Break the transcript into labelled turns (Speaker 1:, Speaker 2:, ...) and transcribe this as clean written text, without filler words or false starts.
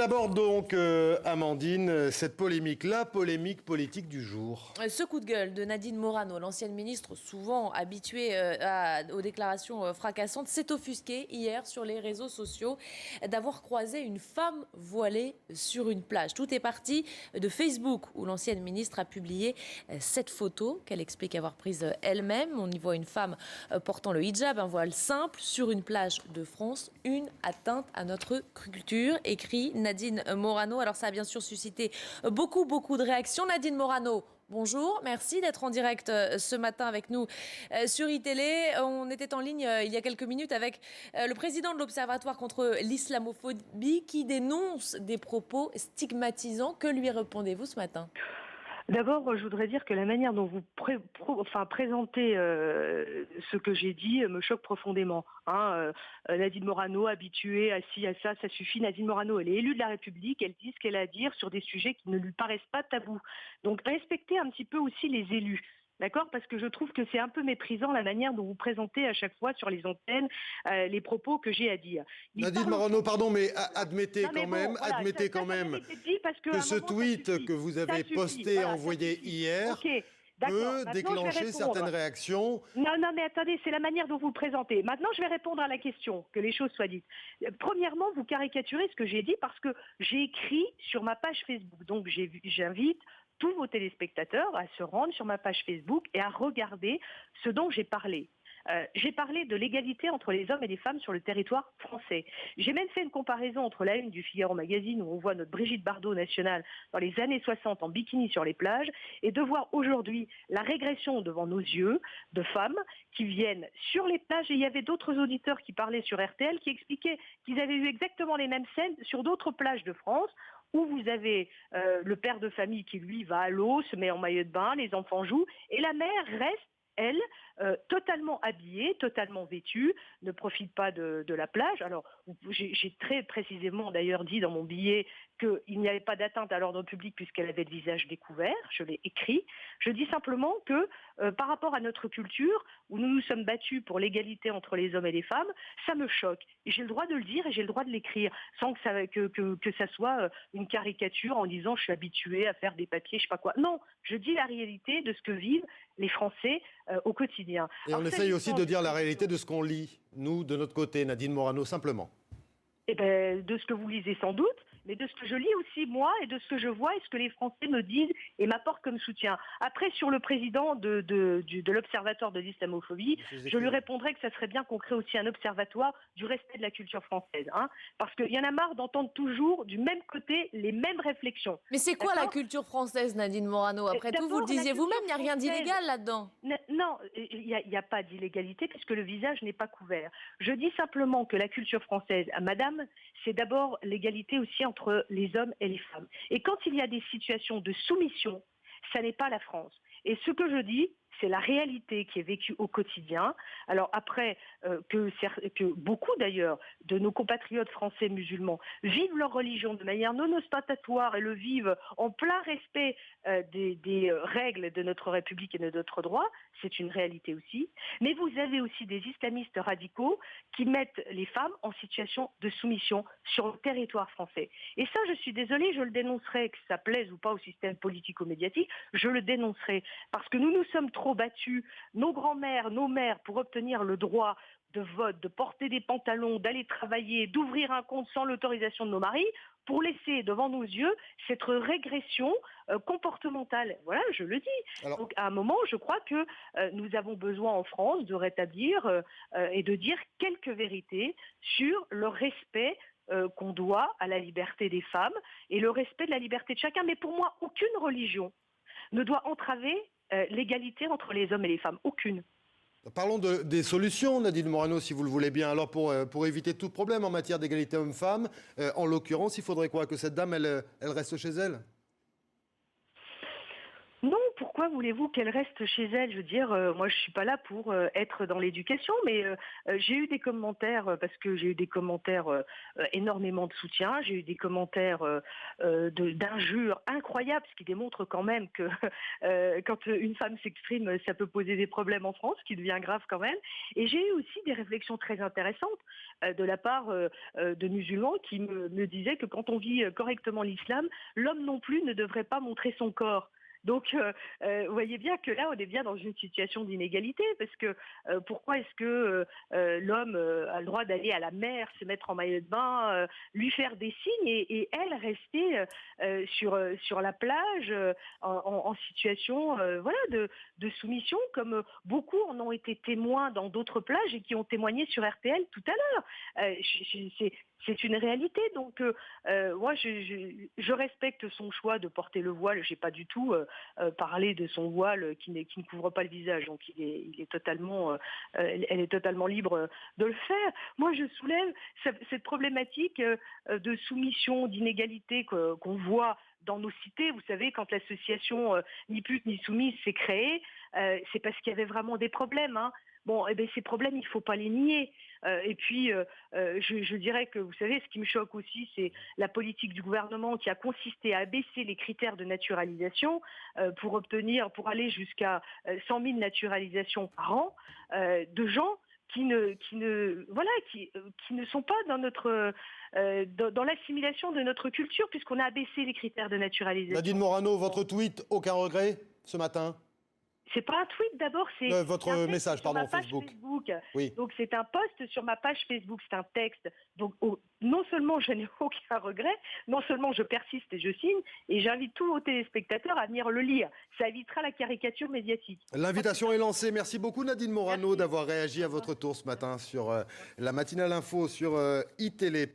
Speaker 1: D'abord donc, Amandine, cette polémique, la polémique politique du jour.
Speaker 2: Ce coup de gueule de Nadine Morano, l'ancienne ministre souvent habituée aux déclarations fracassantes, s'est offusquée hier sur les réseaux sociaux d'avoir croisé une femme voilée sur une plage. Tout est parti de Facebook où l'ancienne ministre a publié cette photo qu'elle explique avoir prise elle-même. On y voit une femme portant le hijab, un voile simple, sur une plage de France. Une atteinte à notre culture, écrit Nadine Morano. Alors ça a bien sûr suscité beaucoup de réactions. Nadine Morano, bonjour, merci d'être en direct ce matin avec nous sur iTélé. On était en ligne il y a quelques minutes avec le président de l'Observatoire contre l'islamophobie qui dénonce des propos stigmatisants. Que lui répondez-vous ce matin ?
Speaker 3: D'abord, je voudrais dire que la manière dont vous présentez ce que j'ai dit me choque profondément. Nadine Morano, habituée à ci, à ça suffit. Nadine Morano, elle est élue de la République, elle dit ce qu'elle a à dire sur des sujets qui ne lui paraissent pas tabous. Donc respectez un petit peu aussi les élus. D'accord ? Parce que je trouve que c'est un peu méprisant la manière dont vous présentez à chaque fois sur les antennes les propos que j'ai à dire.
Speaker 1: Nadine Morano, pardon, mais admettez quand même que ce tweet que vous avez posté et envoyé hier peut déclencher certaines réactions.
Speaker 3: Non, mais attendez, c'est la manière dont vous le présentez. Maintenant, je vais répondre à la question, que les choses soient dites. Premièrement, vous caricaturez ce que j'ai dit parce que j'ai écrit sur ma page Facebook. Donc, j'invite tous vos téléspectateurs à se rendre sur ma page Facebook et à regarder ce dont j'ai parlé. J'ai parlé de l'égalité entre les hommes et les femmes sur le territoire français. J'ai même fait une comparaison entre la une du Figaro Magazine, où on voit notre Brigitte Bardot nationale dans les années 60 en bikini sur les plages, et de voir aujourd'hui la régression devant nos yeux de femmes qui viennent sur les plages. Et il y avait d'autres auditeurs qui parlaient sur RTL qui expliquaient qu'ils avaient eu exactement les mêmes scènes sur d'autres plages de France, où vous avez le père de famille qui, lui, va à l'eau, se met en maillot de bain, les enfants jouent, et la mère reste, elle, totalement habillée, totalement vêtue, ne profite pas de la plage. Alors, j'ai très précisément d'ailleurs dit dans mon billet qu'il n'y avait pas d'atteinte à l'ordre public puisqu'elle avait le visage découvert, je l'ai écrit. Je dis simplement que par rapport à notre culture, où nous nous sommes battus pour l'égalité entre les hommes et les femmes, ça me choque. Et j'ai le droit de le dire et j'ai le droit de l'écrire, sans que ça soit une caricature en disant je suis habituée à faire des papiers, je sais pas quoi. Non, je dis la réalité de ce que vivent les Français au quotidien.
Speaker 1: Et on essaye aussi de dire la réalité de ce qu'on lit, nous, de notre côté, Nadine Morano, simplement.
Speaker 3: De ce que vous lisez sans doute, mais de ce que je lis aussi moi et de ce que je vois et ce que les Français me disent et m'apportent comme soutien. Après, sur le président de l'Observatoire de l'islamophobie, je lui répondrai que ça serait bien qu'on crée aussi un observatoire du respect de la culture française. Parce qu'il y en a marre d'entendre toujours du même côté les mêmes réflexions.
Speaker 2: Mais c'est quoi la culture française, Nadine Morano ? Après tout, vous le disiez vous-même, il n'y a rien d'illégal là-dedans.
Speaker 3: Non, il n'y a pas d'illégalité puisque le visage n'est pas couvert. Je dis simplement que la culture française, madame, c'est d'abord l'égalité aussi entre les hommes et les femmes. Et quand il y a des situations de soumission, ça n'est pas la France. Et ce que je dis, c'est la réalité qui est vécue au quotidien. Alors après, que beaucoup d'ailleurs de nos compatriotes français musulmans vivent leur religion de manière non ostentatoire et le vivent en plein respect des règles de notre République et de notre droit, c'est une réalité aussi. Mais vous avez aussi des islamistes radicaux qui mettent les femmes en situation de soumission sur le territoire français. Et ça, je suis désolée, je le dénoncerai, que ça plaise ou pas au système politico-médiatique, je le dénoncerai. Parce que nous nous sommes trop battus, nos grands-mères, nos mères, pour obtenir le droit de vote, de porter des pantalons, d'aller travailler, d'ouvrir un compte sans l'autorisation de nos maris, pour laisser devant nos yeux cette régression comportementale. Voilà, je le dis. Alors, donc à un moment, je crois que nous avons besoin en France de rétablir et de dire quelques vérités sur le respect qu'on doit à la liberté des femmes et le respect de la liberté de chacun. Mais pour moi, aucune religion ne doit entraver l'égalité entre les hommes et les femmes. Aucune.
Speaker 1: Parlons des solutions, Nadine Morano, si vous le voulez bien. Alors, pour éviter tout problème en matière d'égalité homme-femme, en l'occurrence, il faudrait quoi ? Que cette dame, elle reste chez elle ?
Speaker 3: Non, pourquoi ? pourquoi voulez-vous qu'elle reste chez elle? Je veux dire, moi je suis pas là pour être dans l'éducation, mais j'ai eu des commentaires, parce que j'ai eu des commentaires, énormément de soutien, j'ai eu des commentaires d'injures incroyables, ce qui démontre quand même que quand une femme s'exprime, ça peut poser des problèmes en France, ce qui devient grave quand même. Et j'ai eu aussi des réflexions très intéressantes de la part de musulmans qui me disaient que quand on vit correctement l'islam, l'homme non plus ne devrait pas montrer son corps. Donc, vous voyez bien que là, on est bien dans une situation d'inégalité, parce que pourquoi est-ce que l'homme a le droit d'aller à la mer, se mettre en maillot de bain, lui faire des signes, et elle rester sur la plage en situation voilà, de soumission, comme beaucoup en ont été témoins dans d'autres plages et qui ont témoigné sur RTL tout à l'heure. C'est une réalité. Donc, moi, je respecte son choix de porter le voile. J'ai pas du tout parlé de son voile qui ne couvre pas le visage. Donc, elle est totalement libre de le faire. Moi, je soulève cette problématique de soumission, d'inégalité qu'on voit dans nos cités. Vous savez, quand l'association Ni pute ni soumise s'est créée, c'est parce qu'il y avait vraiment des problèmes, hein. Bon, eh bien, ces problèmes, il ne faut pas les nier. Et puis, je dirais que, vous savez, ce qui me choque aussi, c'est la politique du gouvernement qui a consisté à abaisser les critères de naturalisation pour aller jusqu'à 100 000 naturalisations par an de gens qui ne sont pas dans l'assimilation de notre culture, puisqu'on a abaissé les critères de naturalisation.
Speaker 1: Nadine Morano, votre tweet, aucun regret ce matin?
Speaker 3: C'est pas un tweet d'abord, c'est
Speaker 1: votre message, pardon,
Speaker 3: Facebook.
Speaker 1: Oui.
Speaker 3: Donc c'est un post sur ma page Facebook, c'est un texte. Donc non seulement je n'ai aucun regret, non seulement je persiste et je signe, et j'invite tous vos téléspectateurs à venir le lire. Ça évitera la caricature médiatique.
Speaker 1: L'invitation est lancée. Merci beaucoup Nadine Morano d'avoir réagi à votre tour ce matin sur la matinale info sur iTélé.